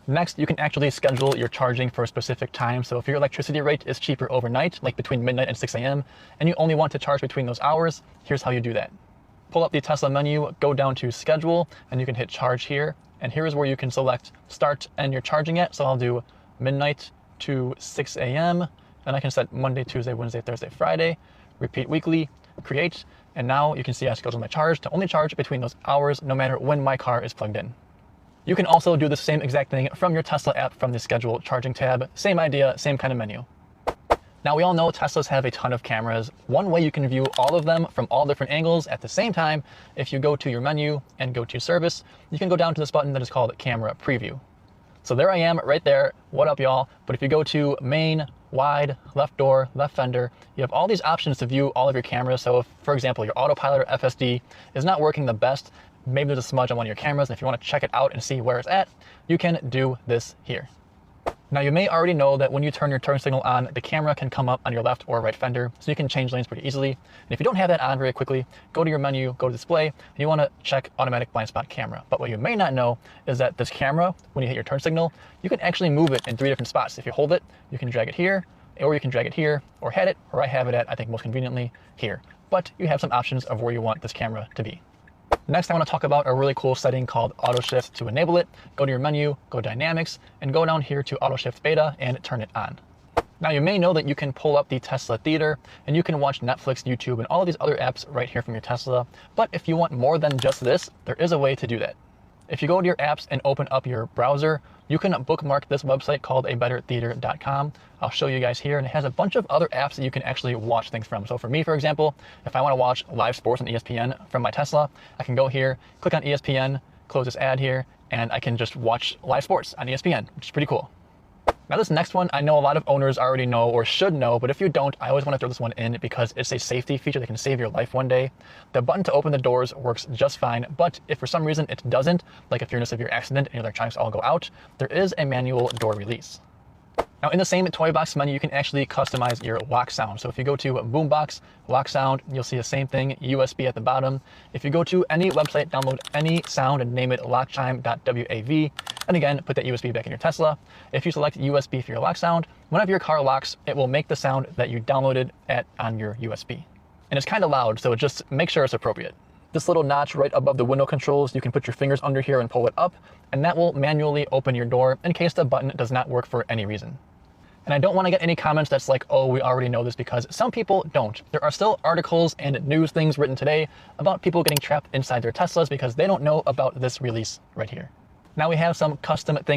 Next, you can actually schedule your charging for a specific time. So if your electricity rate is cheaper overnight, like between midnight and 6 a.m., and you only want to charge between those hours, here's how you do that. Pull up the Tesla menu, go down to schedule, and you can hit charge here. And here is where you can select start and your charging at. So I'll do midnight to 6 a.m. And I can set Monday, Tuesday, Wednesday, Thursday, Friday, repeat weekly, create. And now you can see I scheduled my charge to only charge between those hours, no matter when my car is plugged in. You can also do the same exact thing from your Tesla app from the schedule charging tab. Same idea, same kind of menu. Now we all know Teslas have a ton of cameras. One way you can view all of them from all different angles at the same time, if you go to your menu and go to service, you can go down to this button that is called camera preview. So there I am right there. What up, y'all? But if you go to main, wide, left door, left fender, you have all these options to view all of your cameras. So if, for example, your autopilot or FSD is not working the best, maybe there's a smudge on one of your cameras, and if you want to check it out and see where it's at, you can do this here. Now you may already know that when you turn your turn signal on, the camera can come up on your left or right fender, so you can change lanes pretty easily. And if you don't have that on very quickly, go to your menu, go to display, and you want to check automatic blind spot camera. But what you may not know is that this camera, when you hit your turn signal, you can actually move it in 3 different spots. If you hold it, you can drag it here, or you can drag it here, or head it, or I have it at, I think most conveniently, here. But you have some options of where you want this camera to be. Next, I want to talk about a really cool setting called Auto Shift. To enable it, go to your menu, go Dynamics, and go down here to Auto Shift Beta and turn it on. Now you may know that you can pull up the Tesla Theater and you can watch Netflix, YouTube, and all of these other apps right here from your Tesla. But if you want more than just this, there is a way to do that. If you go to your apps and open up your browser, you can bookmark this website called abettertheater.com. I'll show you guys here, and it has a bunch of other apps that you can actually watch things from. So for me, for example, if I want to watch live sports on ESPN from my Tesla, I can go here, click on ESPN, close this ad here, and I can just watch live sports on ESPN, which is pretty cool. Now this next one, I know a lot of owners already know or should know, but if you don't, I always want to throw this one in because it's a safety feature that can save your life one day. The button to open the doors works just fine, but if for some reason it doesn't, like if you're in a severe accident and your electronics all go out, there is a manual door release. Now in the same toy box menu, you can actually customize your lock sound. So if you go to Boombox, lock sound, you'll see the same thing, USB at the bottom. If you go to any website, download any sound and name it lockchime.wav, and again, put that USB back in your Tesla. If you select USB for your lock sound, whenever your car locks, it will make the sound that you downloaded on your USB. And it's kind of loud, so just make sure it's appropriate. This little notch right above the window controls, you can put your fingers under here and pull it up, and that will manually open your door in case the button does not work for any reason. And I don't want to get any comments that's like, oh, we already know this, because some people don't. There are still articles and news things written today about people getting trapped inside their Teslas because they don't know about this release right here. Now we have some custom things